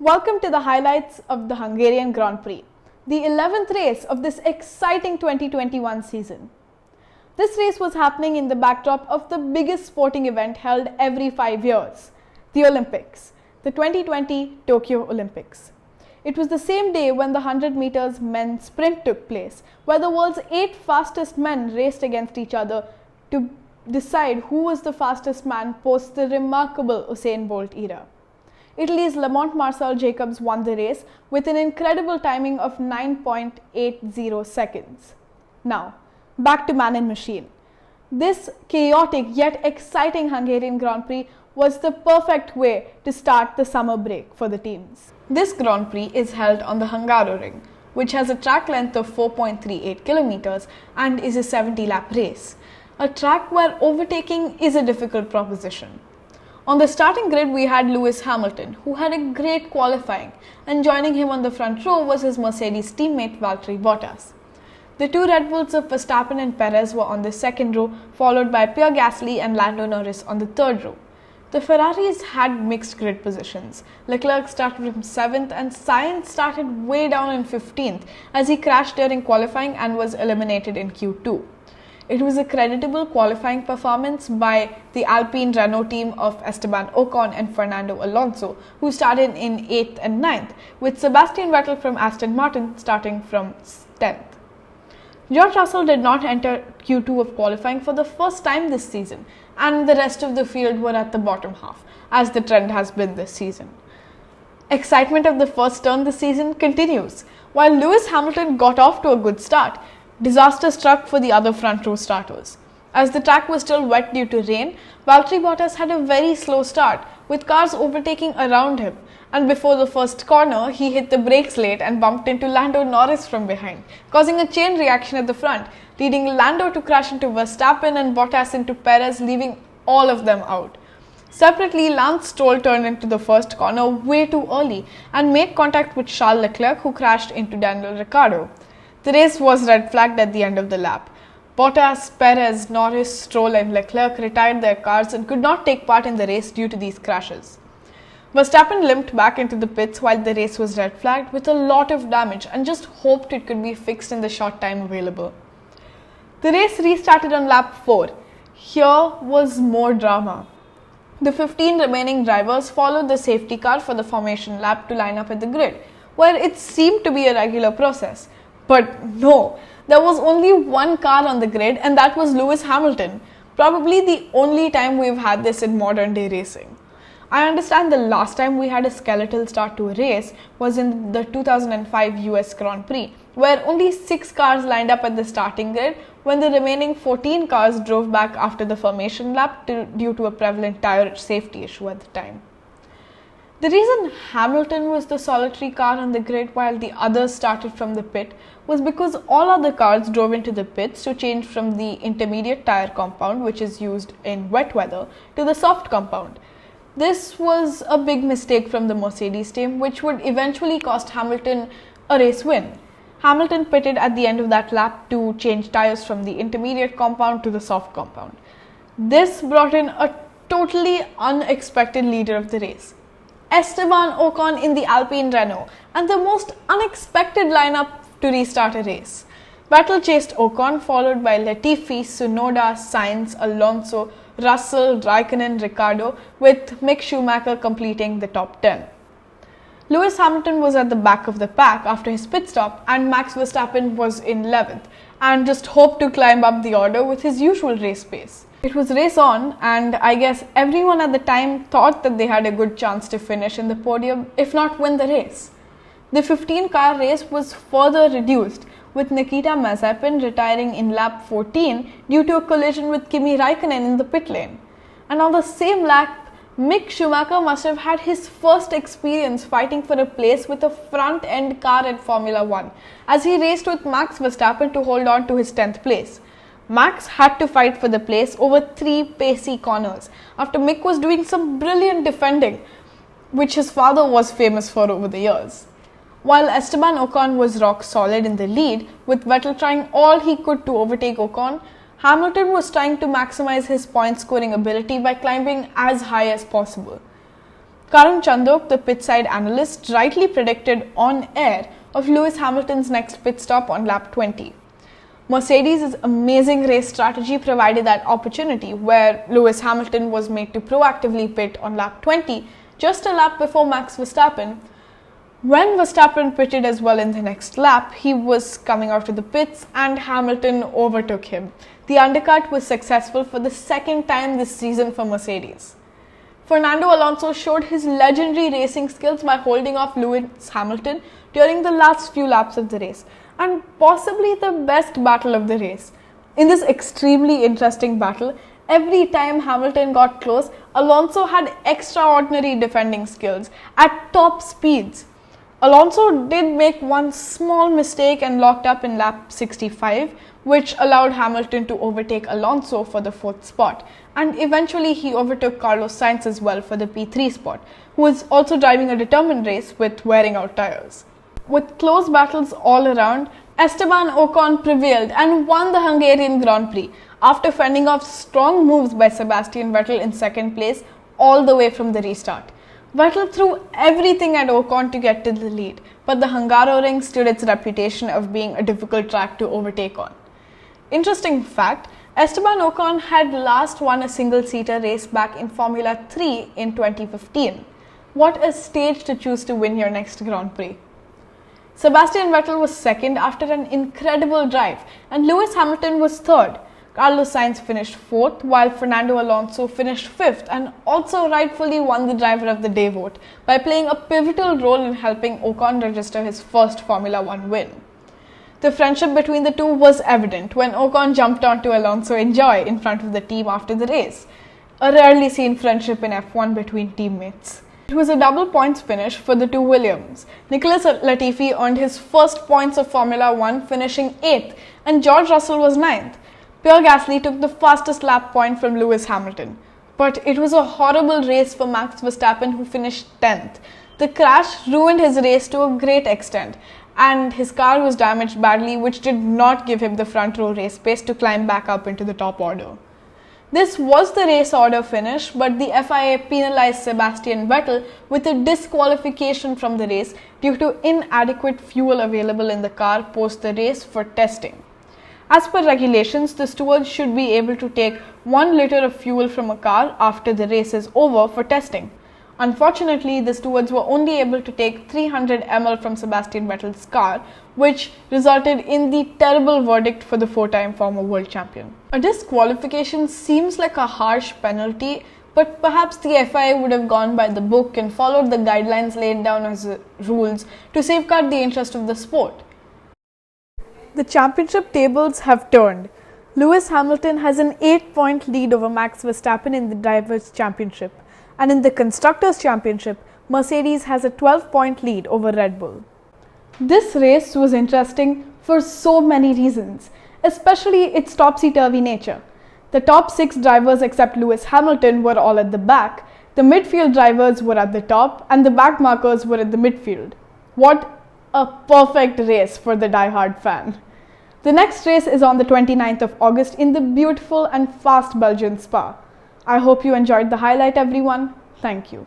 Welcome to the highlights of the Hungarian Grand Prix, the 11th race of this exciting 2021 season. This race was happening in the backdrop of the biggest sporting event held every 5 years, the Olympics, the 2020 Tokyo Olympics. It was the same day when the 100 meters men's sprint took place, where the world's 8 fastest men raced against each other to decide who was the fastest man post the remarkable Usain Bolt era. Italy's Lamont Marcel Jacobs won the race with an incredible timing of 9.80 seconds. Now, back to man and machine. This chaotic yet exciting Hungarian Grand Prix was the perfect way to start the summer break for the teams. This Grand Prix is held on the Hungaroring, which has a track length of 4.38 kilometers and is a 70-lap race, a track where overtaking is a difficult proposition. On the starting grid, we had Lewis Hamilton, who had a great qualifying, and joining him on the front row was his Mercedes teammate Valtteri Bottas. The two Red Bulls of Verstappen and Perez were on the second row, followed by Pierre Gasly and Lando Norris on the third row. The Ferraris had mixed grid positions. Leclerc started from 7th and Sainz started way down in 15th as he crashed during qualifying and was eliminated in Q2. It was a creditable qualifying performance by the Alpine Renault team of Esteban Ocon and Fernando Alonso, who started in 8th and 9th, with Sebastian Vettel from Aston Martin starting from 10th. George Russell did not enter Q2 of qualifying for the first time this season, and the rest of the field were at the bottom half, as the trend has been this season. Excitement of the first turn this season continues. While Lewis Hamilton got off to a good start, disaster struck for the other front row starters. As the track was still wet due to rain, Valtteri Bottas had a very slow start, with cars overtaking around him, and before the first corner, he hit the brakes late and bumped into Lando Norris from behind, causing a chain reaction at the front, leading Lando to crash into Verstappen and Bottas into Perez, leaving all of them out. Separately, Lance Stroll turned into the first corner way too early and made contact with Charles Leclerc, who crashed into Daniel Ricciardo. The race was red flagged at the end of the lap. Bottas, Perez, Norris, Stroll and Leclerc retired their cars and could not take part in the race due to these crashes. Verstappen limped back into the pits while the race was red flagged with a lot of damage and just hoped it could be fixed in the short time available. The race restarted on lap 4. Here was more drama. The 15 remaining drivers followed the safety car for the formation lap to line up at the grid, where it seemed to be a regular process. But no, there was only one car on the grid, and that was Lewis Hamilton, probably the only time we've had this in modern day racing. I understand the last time we had a skeletal start to a race was in the 2005 US Grand Prix, where only 6 cars lined up at the starting grid when the remaining 14 cars drove back after the formation lap due to a prevalent tire safety issue at the time. The reason Hamilton was the solitary car on the grid while the others started from the pit was because all other cars drove into the pits to change from the intermediate tire compound, which is used in wet weather, to the soft compound. This was a big mistake from the Mercedes team, which would eventually cost Hamilton a race win. Hamilton pitted at the end of that lap to change tires from the intermediate compound to the soft compound. This brought in a totally unexpected leader of the race, Esteban Ocon in the Alpine Renault, and the most unexpected lineup to restart a race. Vettel chased Ocon, followed by Latifi, Tsunoda, Sainz, Alonso, Russell, Raikkonen, Ricciardo, with Mick Schumacher completing the top 10. Lewis Hamilton was at the back of the pack after his pit stop, and Max Verstappen was in 11th and just hoped to climb up the order with his usual race pace. It was race on, and I guess everyone at the time thought that they had a good chance to finish in the podium, if not win the race. The 15-car race was further reduced, with Nikita Mazepin retiring in lap 14 due to a collision with Kimi Raikkonen in the pit lane. And on the same lap, Mick Schumacher must have had his first experience fighting for a place with a front-end car at Formula 1, as he raced with Max Verstappen to hold on to his 10th place. Max had to fight for the place over 3 pacey corners after Mick was doing some brilliant defending, which his father was famous for over the years. While Esteban Ocon was rock solid in the lead, with Vettel trying all he could to overtake Ocon, Hamilton was trying to maximize his point scoring ability by climbing as high as possible. Karan Chandok, the pitside analyst, rightly predicted on air of Lewis Hamilton's next pit stop on lap 20. Mercedes' amazing race strategy provided that opportunity where Lewis Hamilton was made to proactively pit on lap 20, just a lap before Max Verstappen. When Verstappen pitted as well in the next lap, he was coming out of the pits and Hamilton overtook him. The undercut was successful for the second time this season for Mercedes. Fernando Alonso showed his legendary racing skills by holding off Lewis Hamilton during the last few laps of the race, and possibly the best battle of the race. In this extremely interesting battle, every time Hamilton got close, Alonso had extraordinary defending skills at top speeds. Alonso did make one small mistake and locked up in lap 65, which allowed Hamilton to overtake Alonso for the 4th spot, and eventually he overtook Carlos Sainz as well for the P3 spot, who was also driving a determined race with wearing out tires. With close battles all around, Esteban Ocon prevailed and won the Hungarian Grand Prix after fending off strong moves by Sebastian Vettel in second place all the way from the restart. Vettel threw everything at Ocon to get to the lead, but the Hungaroring stood its reputation of being a difficult track to overtake on. Interesting fact, Esteban Ocon had last won a single-seater race back in Formula 3 in 2015. What a stage to choose to win your next Grand Prix. Sebastian Vettel was second after an incredible drive, and Lewis Hamilton was third. Carlos Sainz finished 4th, while Fernando Alonso finished 5th and also rightfully won the Driver of the Day vote by playing a pivotal role in helping Ocon register his first Formula 1 win. The friendship between the two was evident when Ocon jumped onto Alonso in joy in front of the team after the race, a rarely seen friendship in F1 between teammates. It was a double points finish for the two Williams. Nicholas Latifi earned his first points of Formula 1, finishing 8th, and George Russell was 9th. Pierre Gasly took the fastest lap point from Lewis Hamilton. But it was a horrible race for Max Verstappen, who finished 10th. The crash ruined his race to a great extent, and his car was damaged badly, which did not give him the front row race pace to climb back up into the top order. This was the race order finish, but the FIA penalized Sebastian Vettel with a disqualification from the race due to inadequate fuel available in the car post the race for testing. As per regulations, the stewards should be able to take 1 liter of fuel from a car after the race is over for testing. Unfortunately, the stewards were only able to take 300 ml from Sebastian Vettel's car, which resulted in the terrible verdict for the 4-time former world champion. A disqualification seems like a harsh penalty, but perhaps the FIA would have gone by the book and followed the guidelines laid down as rules to safeguard the interest of the sport. The championship tables have turned. Lewis Hamilton has an 8-point lead over Max Verstappen in the Drivers' Championship, and in the Constructors' Championship, Mercedes has a 12-point lead over Red Bull. This race was interesting for so many reasons, especially its topsy-turvy nature. The top 6 drivers except Lewis Hamilton were all at the back, the midfield drivers were at the top, and the back markers were at the midfield. What a perfect race for the die-hard fan. The next race is on the 29th of August in the beautiful and fast Belgian Spa. I hope you enjoyed the highlight, everyone. Thank you.